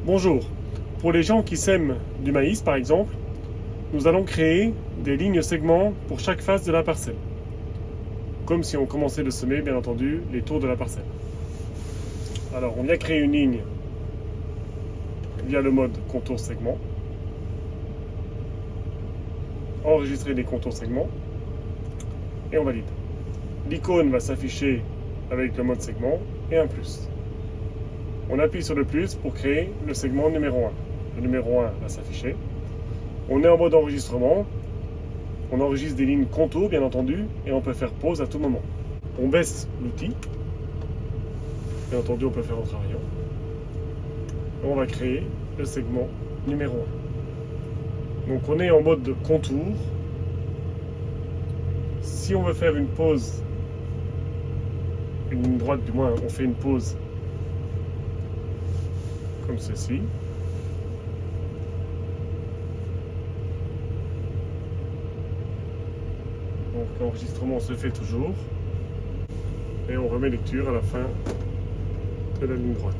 Bonjour. Pour les gens qui sèment du maïs, par exemple, nous allons créer des lignes segments pour chaque face de la parcelle. Comme si on commençait de semer, bien entendu, les tours de la parcelle. Alors, on vient créer une ligne via le mode contour segment. Enregistrer les contours segments. Et on valide. L'icône va s'afficher avec le mode segment et un plus. On appuie sur le plus pour créer le segment numéro 1. Le numéro 1 va s'afficher. On est en mode enregistrement. On enregistre des lignes contours, bien entendu, et on peut faire pause à tout moment. On baisse l'outil. Bien entendu, on peut faire en travaillant. Et on va créer le segment numéro 1. Donc on est en mode de contour. Si on veut faire une pause, une ligne droite du moins, on fait une pause comme ceci. Donc l'enregistrement se fait toujours. Et on remet lecture à la fin de la ligne droite.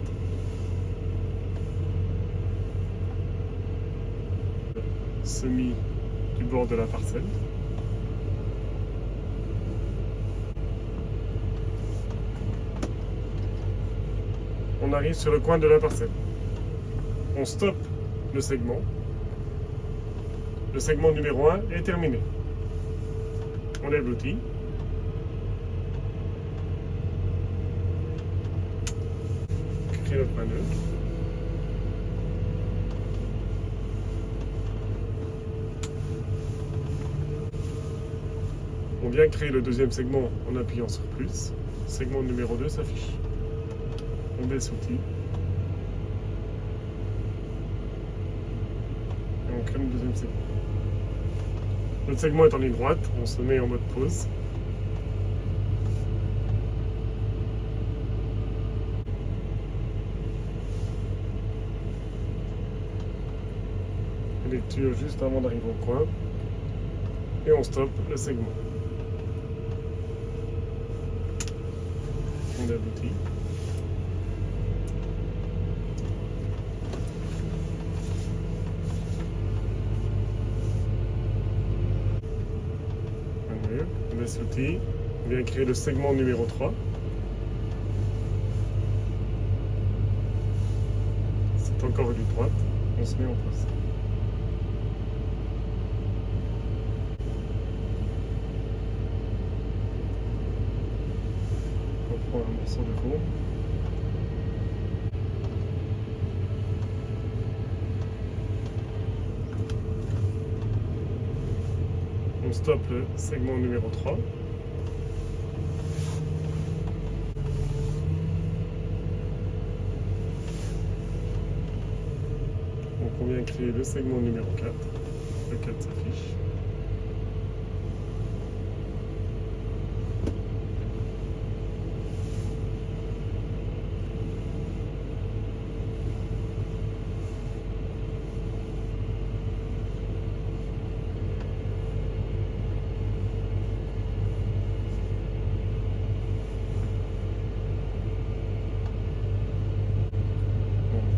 Semis du bord de la parcelle. On arrive sur le coin de la parcelle. On stoppe le segment. Le segment numéro 1 est terminé. On lève l'outil. Crée notre point neutre. On vient créer le deuxième segment en appuyant sur plus. Segment numéro 2 s'affiche. On baisse l'outil. Et on crée le deuxième segment. Notre segment est en ligne droite, on se met en mode pause. Lecture juste avant d'arriver au coin. Et on stoppe le segment. On lève l'outil. On baisse l'outil. On vient créer le segment numéro 3. C'est encore une ligne droite. On se met en pause. On prend un morceau de courbe. On stoppe le segment numéro 3. Donc on vient créer le segment numéro 4. Le 4 s'affiche.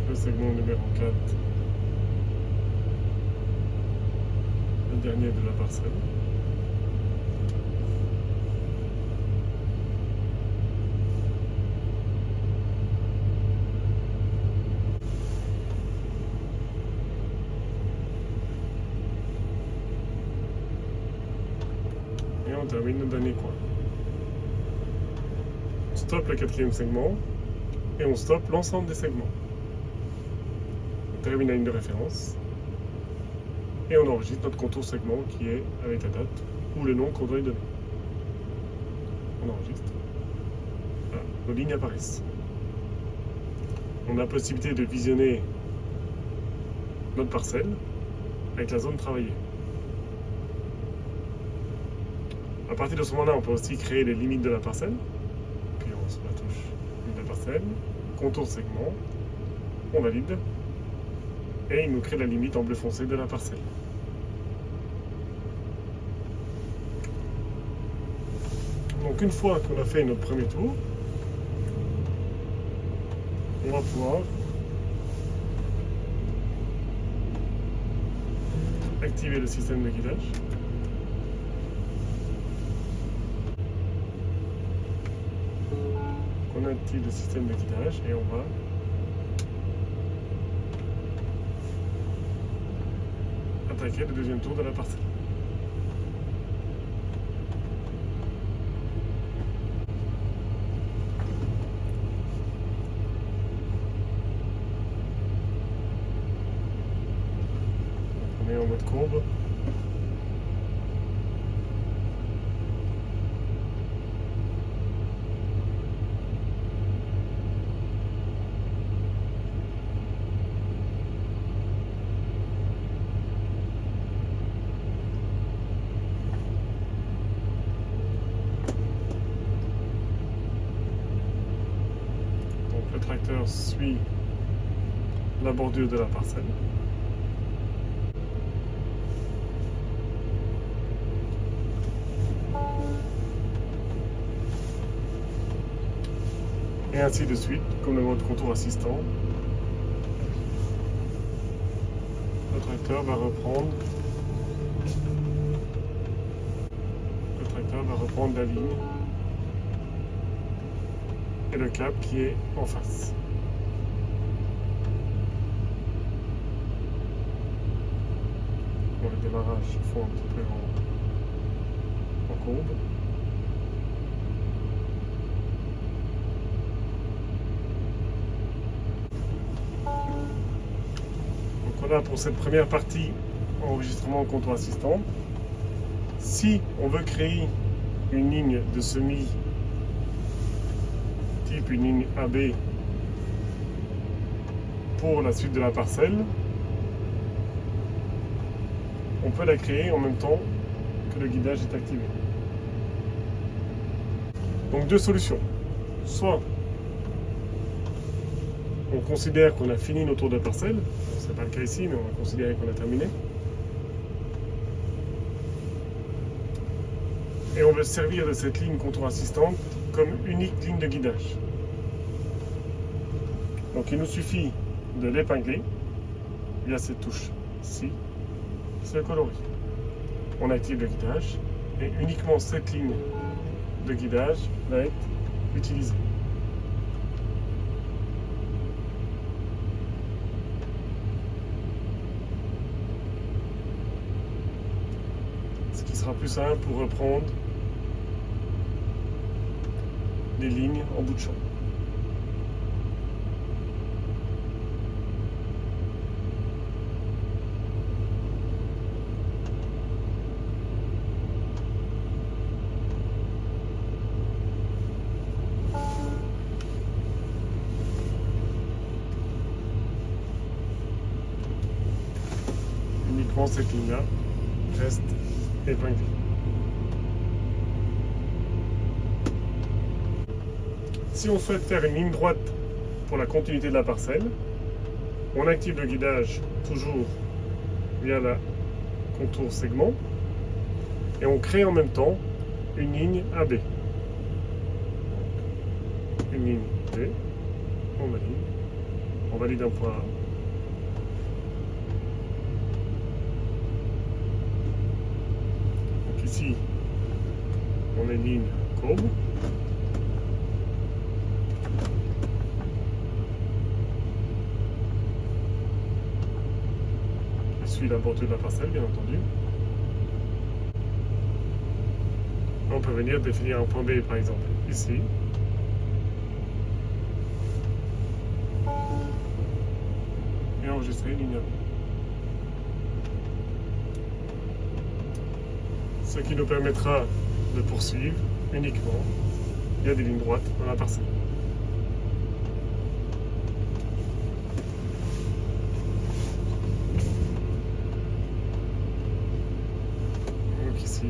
Le segment numéro 4, le dernier de la parcelle. Et on termine le dernier coin. On stoppe le quatrième segment et on stoppe l'ensemble des segments. On termine la ligne de référence et on enregistre notre contour segment qui est avec la date ou le nom qu'on doit lui donner. On enregistre. Voilà, nos lignes apparaissent. On a la possibilité de visionner notre parcelle avec la zone travaillée. À partir de ce moment-là, on peut aussi créer les limites de la parcelle. Appuyons sur la touche limite de la parcelle, contour segment, on valide. Et il nous crée la limite en bleu foncé de la parcelle. Donc une fois qu'on a fait notre premier tour, on va pouvoir activer le système de guidage. On active le système de guidage et on va attaquer le deuxième tour de la parcelle. On est en mode courbe. Le tracteur suit la bordure de la parcelle. Et ainsi de suite, comme le mode contour assistant. Le tracteur va reprendre la ligne et le cap qui est en face. Bon, le démarrage se fait un petit peu en courbe. Donc voilà pour cette première partie enregistrement au contour assistant. Si on veut créer une ligne de semis type une ligne AB pour la suite de la parcelle, on peut la créer en même temps que le guidage est activé. Donc deux solutions. Soit on considère qu'on a fini nos tours de parcelle, ce n'est pas le cas ici, mais on va considérer qu'on a terminé. Et on veut se servir de cette ligne contour assistante comme unique ligne de guidage. Donc il nous suffit de l'épingler via cette touche ici, c'est le coloris. On active le guidage et uniquement cette ligne de guidage va être utilisée. Ce qui sera plus simple pour reprendre les lignes en bout de champ. Uniquement cette ligne-là reste épinglée. Si on souhaite faire une ligne droite pour la continuité de la parcelle, on active le guidage toujours via la contour segment et on crée en même temps une ligne AB. Une ligne B, on valide un point A. Donc ici, on a une ligne courbe. Suit la bordure de la parcelle, bien entendu. On peut venir définir un point B, par exemple, ici. Et enregistrer une ligne A. Ce qui nous permettra de poursuivre uniquement il y a des lignes droites dans la parcelle. Donc ici,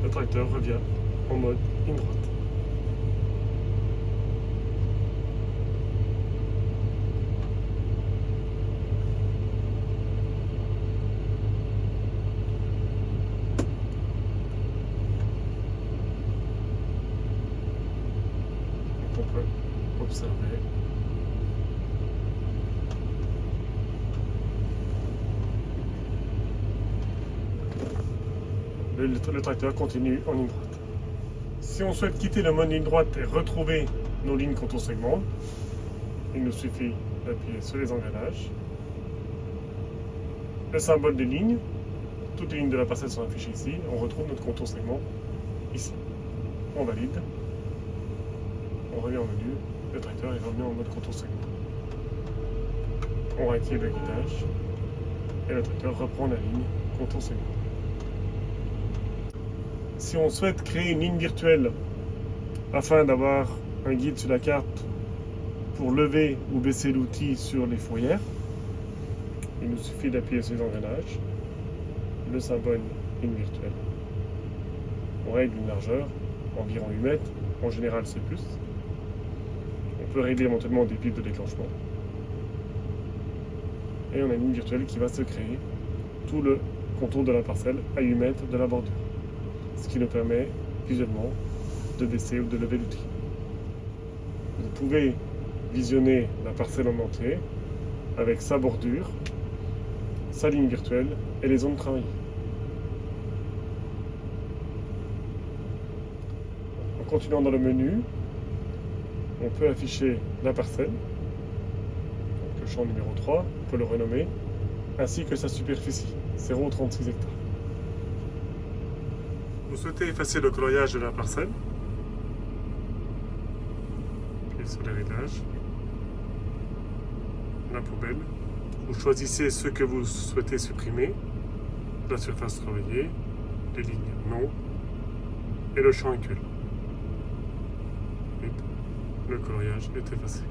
le tracteur revient en mode ligne droite. On observer. Le tracteur continue en ligne droite. Si on souhaite quitter le mode ligne droite et retrouver nos lignes contour segment, il nous suffit d'appuyer sur les engrenages. Le symbole des lignes, toutes les lignes de la parcelle sont affichées ici. On retrouve notre contour segment ici. On valide. On revient au menu. Le tracteur est revenu en mode contour segment. On réactive le guidage et le tracteur reprend la ligne contour segment. Si on souhaite créer une ligne virtuelle afin d'avoir un guide sur la carte pour lever ou baisser l'outil sur les fourrières, il nous suffit d'appuyer sur les engrenages, le symbole ligne virtuelle. On règle une largeur, environ 8 mètres, en général c'est plus. On peut régler éventuellement des piles de déclenchement. Et on a une ligne virtuelle qui va se créer tout le contour de la parcelle à 8 mètres de la bordure. Ce qui nous permet visuellement de baisser ou de lever l'outil. Vous pouvez visionner la parcelle en entier avec sa bordure, sa ligne virtuelle et les zones travaillées. En continuant dans le menu, on peut afficher la parcelle, donc le champ numéro 3, on peut le renommer, ainsi que sa superficie, 0,36 hectares. Vous souhaitez effacer le coloriage de la parcelle, appuyez sur les réglages, la poubelle, vous choisissez ce que vous souhaitez supprimer, la surface travaillée, les lignes non, et le champ actuel. Le coloriage est effacé.